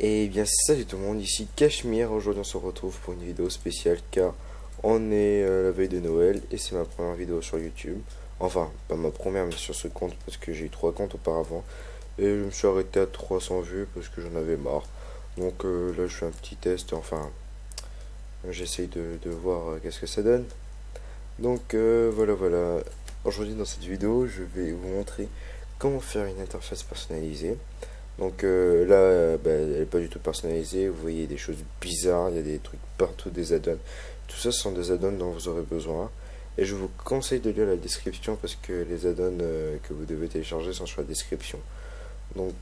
Et bien salut tout le monde, ici Cachemire. Aujourd'hui on se retrouve pour une vidéo spéciale car on est la veille de Noël et c'est ma première vidéo sur YouTube. Enfin, pas ma première mais sur ce compte parce que j'ai eu 3 comptes auparavant. Et je me suis arrêté à 300 vues parce que j'en avais marre. Donc là je fais un petit test, enfin j'essaye de voir qu'est-ce que ça donne. Donc voilà. Aujourd'hui dans cette vidéo je vais vous montrer comment faire une interface personnalisée. Donc là, elle n'est pas du tout personnalisée. Vous voyez des choses bizarres, il y a des trucs partout, des add-ons. Tout ça, ce sont des add-ons dont vous aurez besoin. Et je vous conseille de lire la description parce que les add-ons que vous devez télécharger sont sur la description. Donc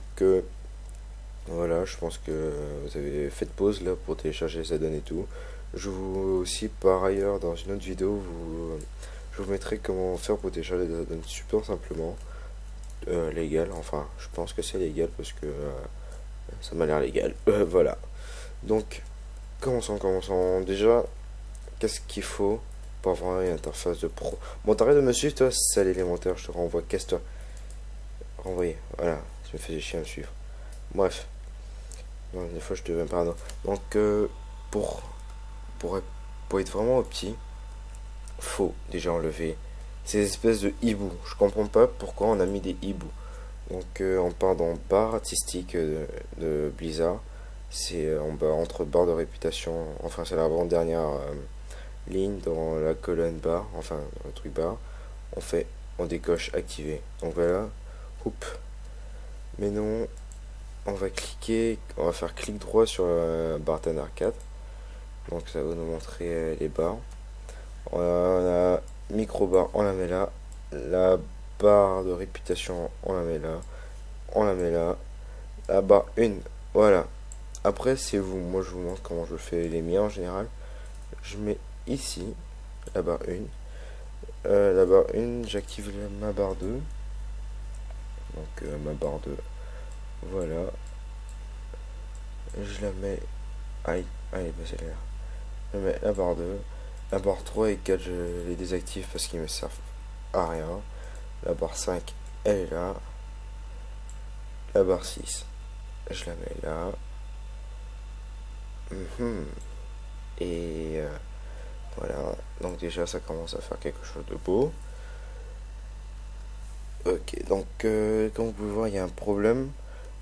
voilà, je pense que vous avez fait pause là pour télécharger les add-ons et tout. Je vous aussi, par ailleurs, dans une autre vidéo, je vous mettrai comment faire pour télécharger des add-ons super simplement. Légal, enfin je pense que c'est légal parce que ça m'a l'air légal. Voilà, donc commençons déjà. Qu'est-ce qu'il faut pour avoir une interface de pro? Bon, t'arrêtes de me suivre, toi, c'est l'élémentaire, je te renvoie, casse-toi. Renvoyer, voilà, ça me faisait chier à me suivre. Bref, non, des fois je deviens parano. Donc pour, pour, pour être vraiment petit, faut déjà enlever ces espèces de hiboux. Je comprends pas pourquoi on a mis des hiboux. Donc on part dans barre artistique de Blizzard. C'est en bas entre barre de réputation, enfin c'est l'avant-dernière ligne dans la colonne barre, enfin le truc barre. On décoche activer. Donc voilà, oup. Mais non, on va faire clic droit sur Bartender 4. Donc ça va nous montrer les barres. On a micro barre, on la met là. La barre de réputation, on la met là. On la met là. La barre 1, voilà. Après, c'est vous. Moi, je vous montre comment je fais les miens en général. Je mets ici la barre 1. La barre 1, j'active ma barre 2. Donc, ma barre 2. Voilà. Je la mets. Aïe, c'est l'air. Je mets la barre 2. La barre 3 et 4, je les désactive parce qu'ils me servent à rien. La barre 5, elle est là. La barre 6, je la mets là. Et voilà. Donc déjà, ça commence à faire quelque chose de beau. Ok, donc comme vous pouvez voir, il y a un problème.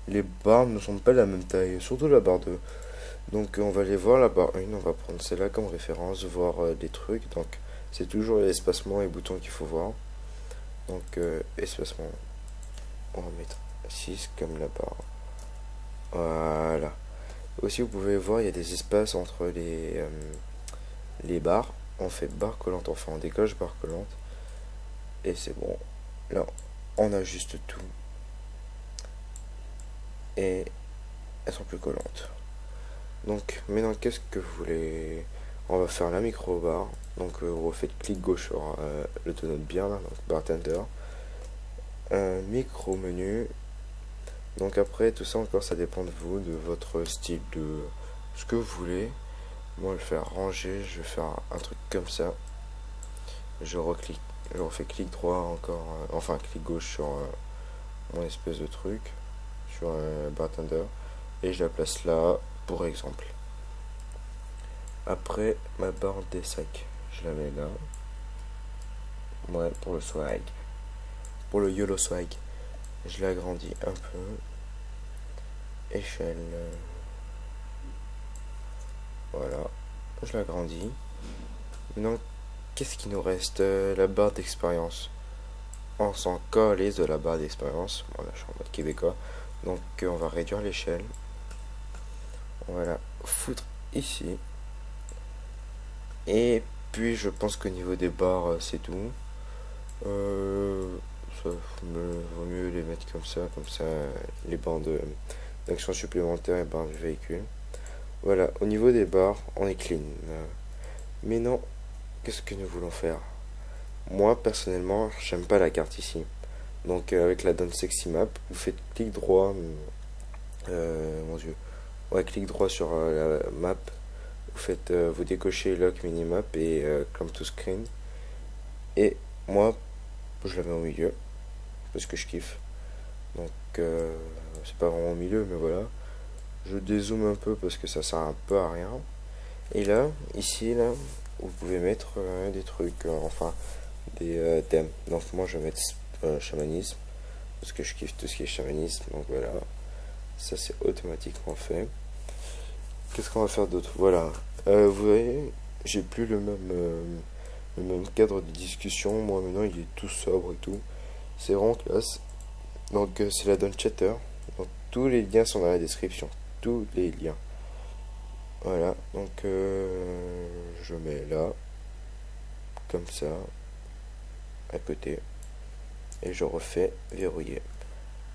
Les barres ne sont pas de la même taille, surtout la barre 2. Donc on va aller voir la barre 1, on va prendre celle-là comme référence, voir des trucs. Donc c'est toujours l'espacement et boutons qu'il faut voir. Donc espacement, on va mettre 6 comme la barre. Voilà. Aussi vous pouvez voir il y a des espaces entre les barres. On fait barre collante, enfin on décoche barre collante. Et c'est bon. Là on ajuste tout. Et elles sont plus collantes. Donc maintenant qu'est-ce que vous voulez? On va faire la micro barre. Donc vous refaites clic gauche sur le tonneau de bière là, donc bartender. Micro menu. Donc après tout ça encore ça dépend de vous, de votre style, de ce que vous voulez. Moi je vais faire ranger, je vais faire un truc comme ça. Je refais clic droit encore, enfin clic gauche sur mon espèce de truc, sur bartender. Et je la place là pour exemple. Après ma barre des sacs, je la mets là. Ouais, pour le swag. Pour le YOLO swag. Je l'agrandis un peu. Échelle. Voilà. Je l'agrandis. Maintenant, qu'est-ce qui nous reste? La barre d'expérience. On s'en calisse de la barre d'expérience. Voilà, je suis en mode québécois. Donc, on va réduire l'échelle. On va la foutre ici. Et puis, je pense qu'au niveau des barres, c'est tout. Ça vaut mieux les mettre comme ça les bandes d'action supplémentaires et barres du véhicule. Voilà, au niveau des barres, on est clean. Mais non, qu'est-ce que nous voulons faire? Moi, personnellement, j'aime pas la carte ici. Donc, avec la Don't Sexy Map, vous faites clic droit. Mon dieu. Ouais, clic droit sur la map. Vous décochez Lock Minimap et Come to Screen. Et moi, je la mets au milieu parce que je kiffe. Donc c'est pas vraiment au milieu, mais voilà. Je dézoome un peu parce que ça sert un peu à rien. Et là, ici, là, vous pouvez mettre des trucs, enfin, des thèmes. Donc moi, je vais mettre chamanisme, parce que je kiffe tout ce qui est chamanisme. Donc voilà, ça c'est automatiquement fait. Qu'est-ce qu'on va faire d'autre? Voilà, vous voyez, j'ai plus le même cadre de discussion. Moi maintenant, il est tout sobre et tout. C'est vraiment classe. Donc c'est la donne chatter. Donc tous les liens sont dans la description. Tous les liens. Voilà, donc je mets là, comme ça, à côté, et je refais verrouiller.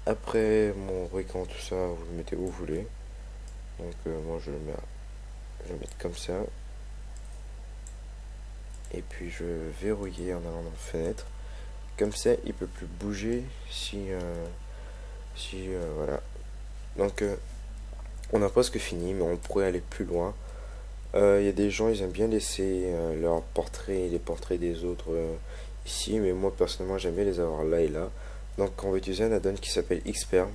Après mon rucan, tout ça, vous le mettez où vous voulez. Donc moi je vais mettre comme ça. Et puis je vais verrouiller en allant dans la fenêtre. Comme ça, il peut plus bouger si voilà. Donc on a presque fini, mais on pourrait aller plus loin. Il y a des gens, ils aiment bien laisser leurs portraits et les portraits des autres ici, mais moi personnellement j'aime bien les avoir là et là. Donc on va utiliser un add-on qui s'appelle Xperm.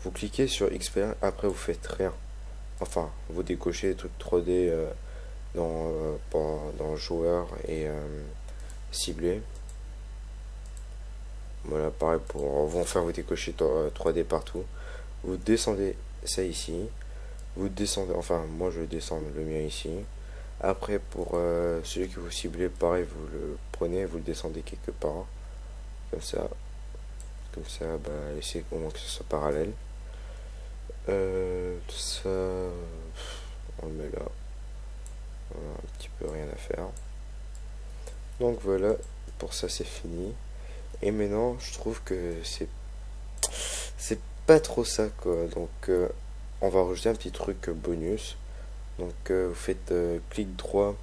Vous cliquez sur Xperm, après vous faites rien. Enfin, vous décochez des trucs 3D dans joueur et ciblé. Voilà, pareil pour vous faire vous décocher 3D partout. Vous descendez ça ici. Vous descendez, enfin moi je descends le mien ici. Après pour celui que vous ciblez, pareil, vous le prenez, vous le descendez quelque part. Comme ça. Comme ça, bah essayez au moins que ce soit parallèle. Tout ça, on le met là. Voilà, un petit peu rien à faire. Donc voilà, pour ça c'est fini. Et maintenant, je trouve que c'est pas trop ça quoi. Donc on va rajouter un petit truc bonus. Donc vous faites clic droit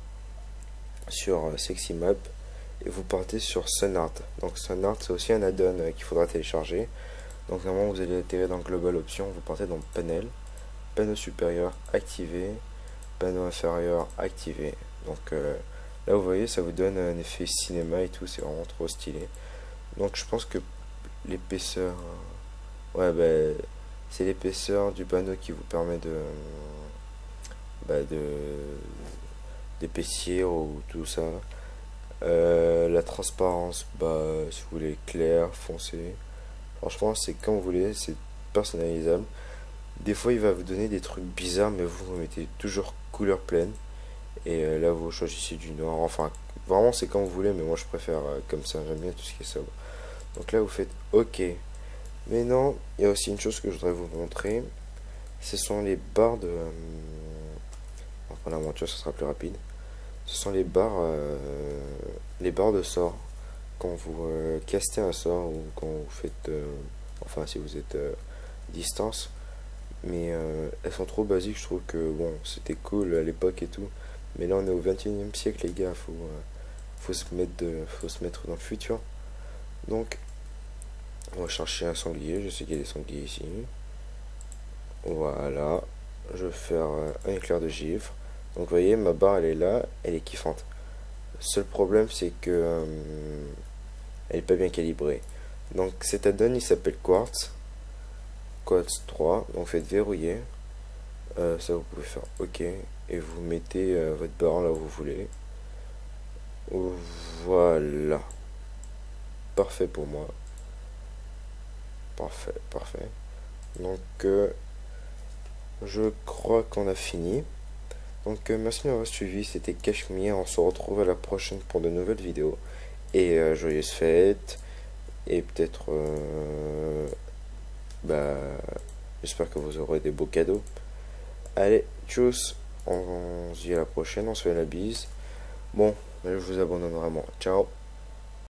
sur Sexy Map et vous partez sur SunArt. Donc SunArt c'est aussi un add-on qu'il faudra télécharger. Donc normalement vous allez atterrir dans Global Options, vous partez dans Panel, panneau supérieur activé, panneau inférieur activé. Donc là vous voyez ça vous donne un effet cinéma et tout, c'est vraiment trop stylé. Donc je pense que l'épaisseur, ouais bah c'est l'épaisseur du panneau qui vous permet d'épaissir ou tout ça. La transparence, bah si vous voulez clair, foncé. Franchement c'est comme vous voulez, c'est personnalisable. Des fois il va vous donner des trucs bizarres, mais vous mettez toujours couleur pleine. Et là vous choisissez du noir. Enfin vraiment c'est comme vous voulez, mais moi je préfère comme ça, j'aime bien tout ce qui est sobre. Donc là vous faites OK. Mais non, il y a aussi une chose que je voudrais vous montrer. Ce sont les barres de... on va prendre la monture, ça sera plus rapide. Ce sont les barres de sort. Quand vous castez un sort ou quand vous faites... enfin si vous êtes distance. Mais elles sont trop basiques, je trouve que bon, c'était cool à l'époque et tout. Mais là on est au 21e siècle les gars, faut se mettre dans le futur. Donc on va chercher un sanglier, je sais qu'il y a des sangliers ici. Voilà, je vais faire un éclair de givre. Donc vous voyez, ma barre elle est là, elle est kiffante. Le seul problème c'est que elle est pas bien calibrée. Donc cet add-on il s'appelle Quartz 3, donc faites verrouiller. Ça vous pouvez faire OK et vous mettez votre barre là où vous voulez. Voilà, parfait pour moi. Parfait, parfait. Donc je crois qu'on a fini. Donc merci de m'avoir suivi, c'était Cachemire, on se retrouve à la prochaine pour de nouvelles vidéos. Et joyeuses fêtes. Et peut-être j'espère que vous aurez des beaux cadeaux. Allez, tchuss, on se dit à la prochaine, on se fait la bise. Bon, je vous abandonne vraiment. Ciao.